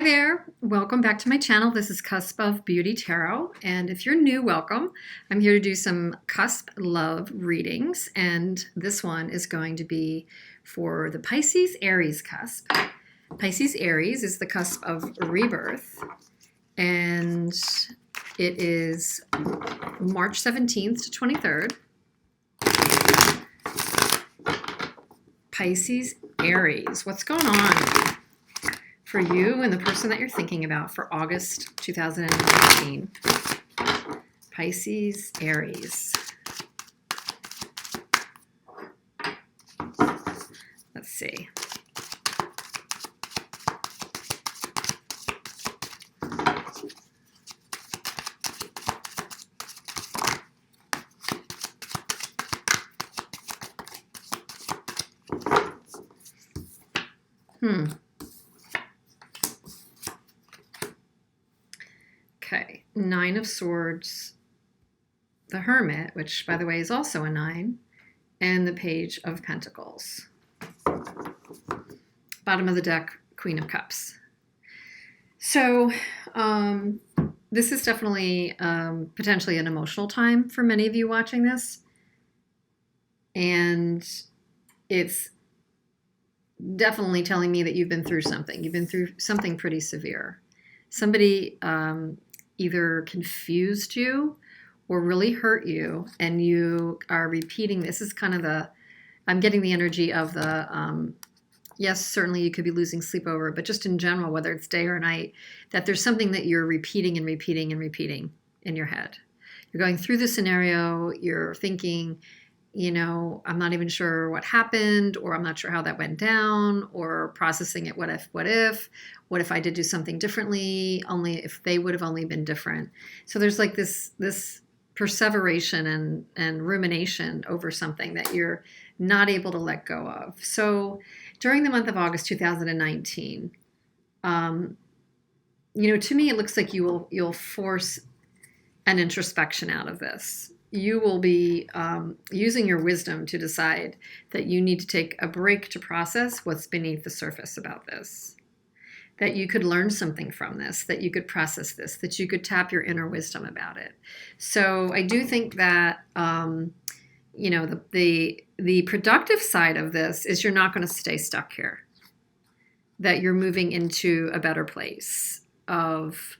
Hi there, welcome back to my channel. This is Cusp of Beauty Tarot, and if you're new, welcome. I'm here to do some cusp love readings, and this one is going to be for the Pisces-Aries cusp. Pisces-Aries is the cusp of rebirth, and it is March 17th to 23rd. Pisces-Aries, what's going on for you and the person that you're thinking about for August 2019. Pisces, Aries. Let's see. Okay, Nine of Swords, the Hermit, which by the way is also a 9, and the Page of Pentacles. Bottom of the deck, Queen of Cups. So this is definitely potentially an emotional time for many of you watching this. And it's definitely telling me that you've been through something. You've been through something pretty severe. Somebody either confused you or really hurt you, and you are repeating. This is kind of the, I'm getting the energy of the, yes, certainly you could be losing sleep over it, but just in general, whether it's day or night, that there's something that you're repeating and repeating and repeating in your head. You're going through the scenario, you're thinking, you know, I'm not even sure what happened, or I'm not sure how that went down, or processing it, what if I did do something differently, only if they would have only been different. So there's like this perseveration and rumination over something that you're not able to let go of. So during the month of August 2019, you know, to me it looks like you'll force an introspection out of this. You will be using your wisdom to decide that you need to take a break to process what's beneath the surface about this. That you could learn something from this, that you could process this, that you could tap your inner wisdom about it. So I do think that, you know, the productive side of this is you're not going to stay stuck here. That you're moving into a better place of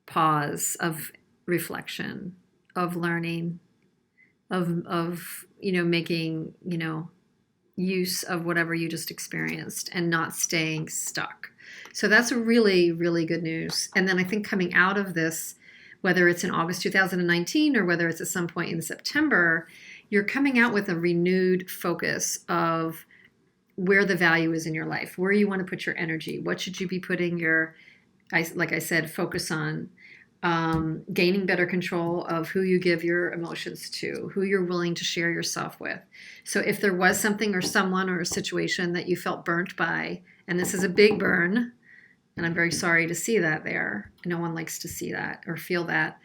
pause, of reflection, of learning, of you know, making, you know, use of whatever you just experienced and not staying stuck. So that's really, really good news. And then I think coming out of this, whether it's in August 2019 or whether it's at some point in September, you're coming out with a renewed focus of where the value is in your life, where you want to put your energy, what should you be putting your, like I said, focus on. Gaining better control of who you give your emotions to, who you're willing to share yourself with. So if there was something or someone or a situation that you felt burnt by, and this is a big burn, and I'm very sorry to see that there. No one likes to see that or feel that.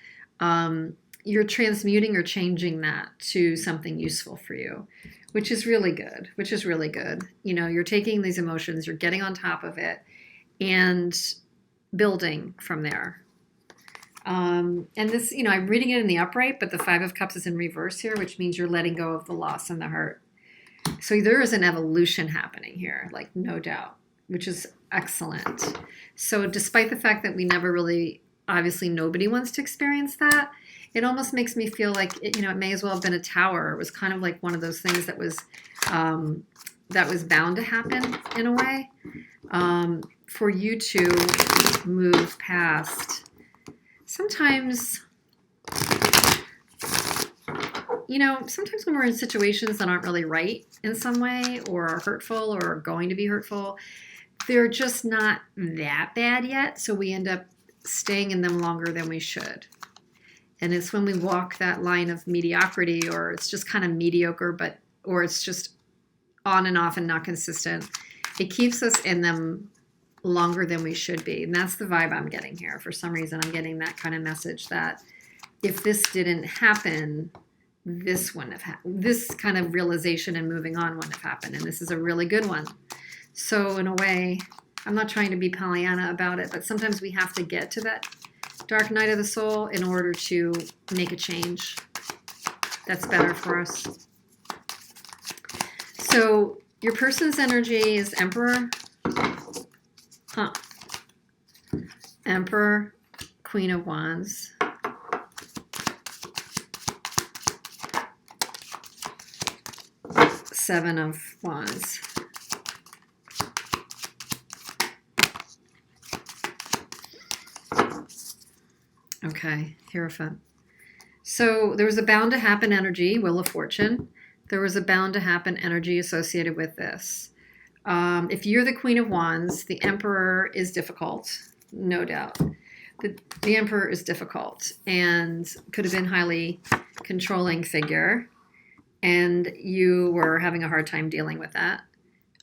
You're transmuting or changing that to something useful for you, which is really good, You know, you're taking these emotions, you're getting on top of it and building from there. And this, you know, I'm reading it in the upright, but the 5 of Cups is in reverse here, which means you're letting go of the loss and the hurt. So there is an evolution happening here, like no doubt, which is excellent. So despite the fact that we never really, obviously nobody wants to experience that, it almost makes me feel like, you know, it may as well have been a tower. It was kind of like one of those things that was bound to happen in a way, for you to move past. Sometimes, you know, sometimes when we're in situations that aren't really right in some way or are hurtful or are going to be hurtful, they're just not that bad yet. So we end up staying in them longer than we should. And it's when we walk that line of mediocrity, or it's just kind of mediocre, or it's just on and off and not consistent. It keeps us in them longer than we should be. And that's the vibe I'm getting here. For some reason, I'm getting that kind of message that if this didn't happen, this wouldn't have happened. This kind of realization and moving on wouldn't have happened. And this is a really good one. So in a way, I'm not trying to be Pollyanna about it, but sometimes we have to get to that dark night of the soul in order to make a change that's better for us. So your person's energy is Emperor, Emperor, Queen of Wands, Seven of Wands. Okay, Hierophant. So there was a bound to happen energy, Wheel of Fortune. There was a bound to happen energy associated with this. If you're the Queen of Wands, the Emperor is difficult, no doubt. The Emperor is difficult and could have been highly controlling figure, and you were having a hard time dealing with that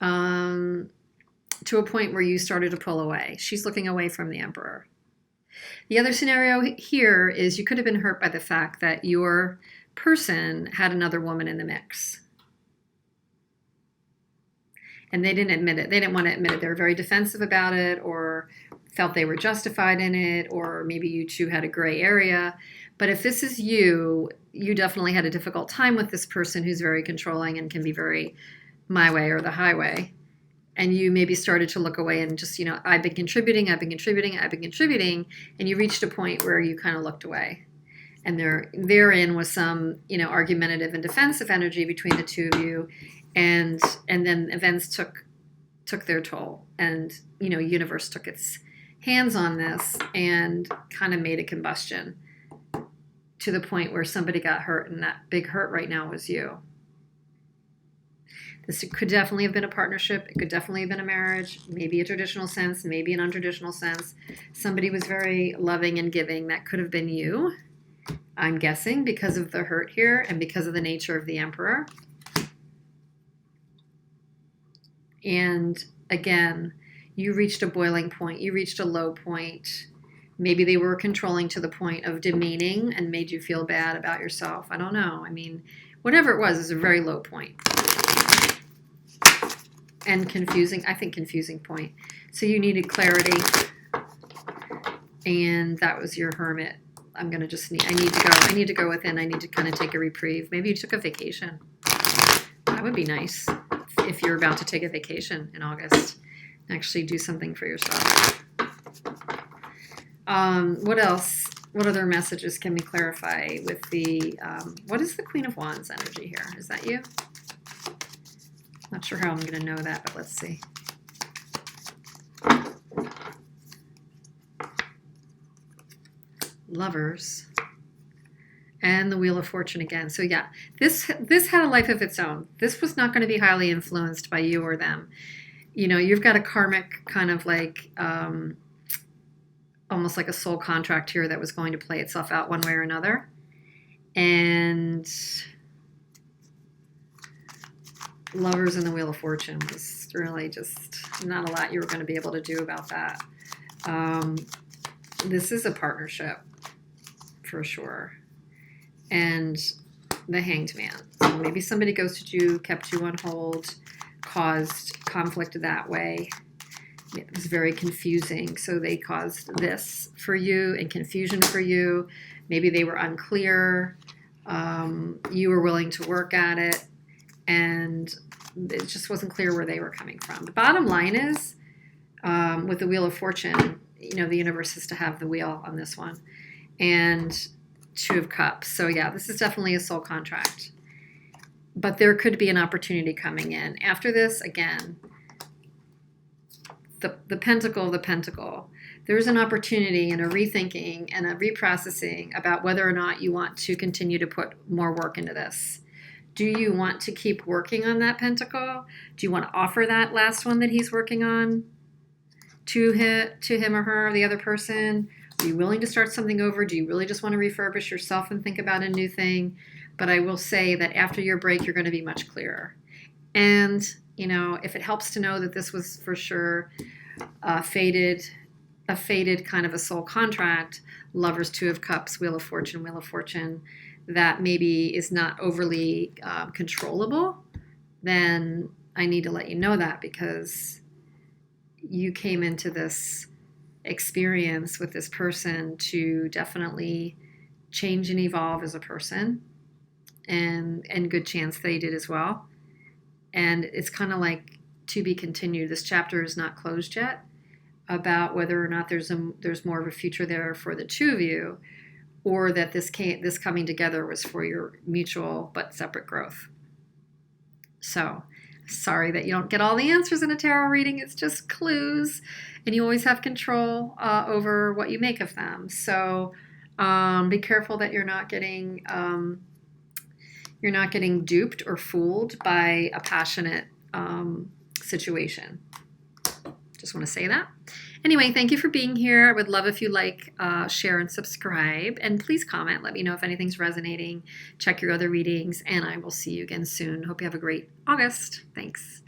to a point where you started to pull away. She's looking away from the Emperor. The other scenario here is you could have been hurt by the fact that your person had another woman in the mix. And they didn't admit it. They didn't want to admit it. They were very defensive about it, or felt they were justified in it, or maybe you two had a gray area. But if this is you, you definitely had a difficult time with this person who's very controlling and can be very my way or the highway. And you maybe started to look away and just, I've been contributing, and you reached a point where you kind of looked away. And therein was some, argumentative and defensive energy between the two of you. And then events took their toll, and, universe took its hands on this and kind of made a combustion to the point where somebody got hurt, and that big hurt right now was you. This could definitely have been a partnership. It could definitely have been a marriage, maybe a traditional sense, maybe an untraditional sense. Somebody was very loving and giving. That could have been you, I'm guessing, because of the hurt here and because of the nature of the Emperor. And again, you reached a boiling point. You reached a low point. Maybe they were controlling to the point of demeaning and made you feel bad about yourself. I don't know. I mean, whatever it was a very low point. And confusing, I think confusing point. So you needed clarity. And that was your Hermit. I need to go within. I need to kind of take a reprieve. Maybe you took a vacation. That would be nice if you're about to take a vacation in August. Actually do something for yourself. What else? What other messages can we clarify with the, what is the Queen of Wands energy here? Is that you? Not sure how I'm going to know that, but let's see. Lovers. And the Wheel of Fortune again. So yeah, this had a life of its own. This was not going to be highly influenced by you or them. You've got a karmic kind of like, almost like a soul contract here that was going to play itself out one way or another. And Lovers and the Wheel of Fortune was really just not a lot you were going to be able to do about that. This is a partnership for sure. And the Hanged Man. So maybe somebody ghosted you, kept you on hold, caused conflict that way. It was very confusing. So they caused this for you and confusion for you. Maybe they were unclear. You were willing to work at it. And it just wasn't clear where they were coming from. The bottom line is, with the Wheel of Fortune, the universe has to have the wheel on this one. And Two of Cups. So yeah, this is definitely a soul contract. But there could be an opportunity coming in. After this, again, the Pentacle. There's an opportunity and a rethinking and a reprocessing about whether or not you want to continue to put more work into this. Do you want to keep working on that Pentacle? Do you want to offer that last one that he's working on to him or her, the other person? Are you willing to start something over? Do you really just want to refurbish yourself and think about a new thing? But I will say that after your break, you're going to be much clearer. And, if it helps to know that this was for sure a faded kind of a soul contract, Lovers, Two of Cups, Wheel of Fortune, that maybe is not overly controllable, then I need to let you know that, because you came into this experience with this person to definitely change and evolve as a person, and good chance they did as well. And it's kind of like to be continued. This chapter is not closed yet about whether or not there's more of a future there for the two of you, or that this coming together was for your mutual but separate growth. So, sorry that you don't get all the answers in a tarot reading. It's just clues, and you always have control over what you make of them. So, be careful that you're not getting duped or fooled by a passionate situation. Just want to say that. Anyway, thank you for being here. I would love if you like, share, and subscribe. And please comment. Let me know if anything's resonating. Check your other readings, and I will see you again soon. Hope you have a great August. Thanks.